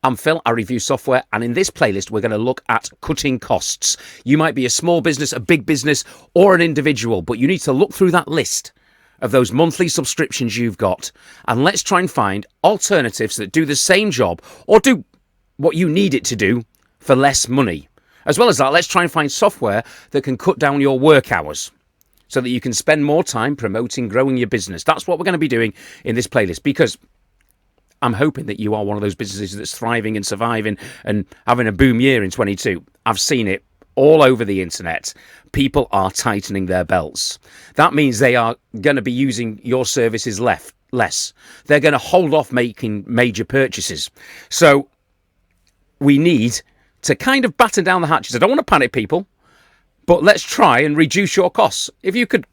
I'm Phil, I review software, and in this playlist we're going to look at cutting costs. You might be a small business, a big business, or an individual, but you need to look through that list of those monthly subscriptions you've got, and let's try and find alternatives that do the same job or do what you need it to do for less money. As well as that, let's try and find software that can cut down your work hours so that you can spend more time promoting, growing your business. That's what we're going to be doing in this playlist, because I'm hoping that you are one of those businesses that's thriving and surviving and having a boom year in 22. I've seen it all over the internet. People are tightening their belts. That means they are going to be using your services less. They're going to hold off making major purchases. So we need to kind of batten down the hatches. I don't want to panic people, but let's try and reduce your costs. If you could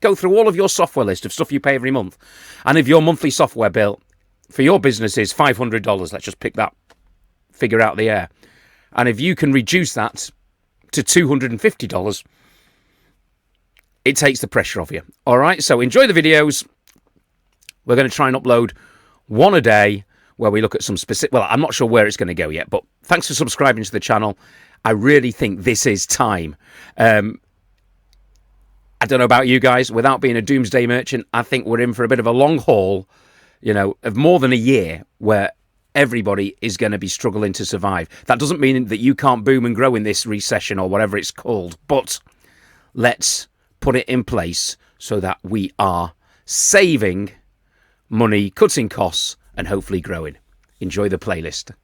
go through all of your software list of stuff you pay every month, and if your monthly software bill for your business is $500, let's just pick that figure out of the air. And if you can reduce that to $250, it takes the pressure off you. All right, so enjoy the videos. We're going to try and upload one a day where we look at some specific... Well, I'm not sure where it's going to go yet, but thanks for subscribing to the channel. I really think this is time. I don't know about you guys. Without being a doomsday merchant, I think we're in for a bit of a long haul, you know, of more than a year where everybody is going to be struggling to survive. That doesn't mean that you can't boom and grow in this recession or whatever it's called, but let's put it in place so that we are saving money, cutting costs, and hopefully growing. Enjoy the playlist.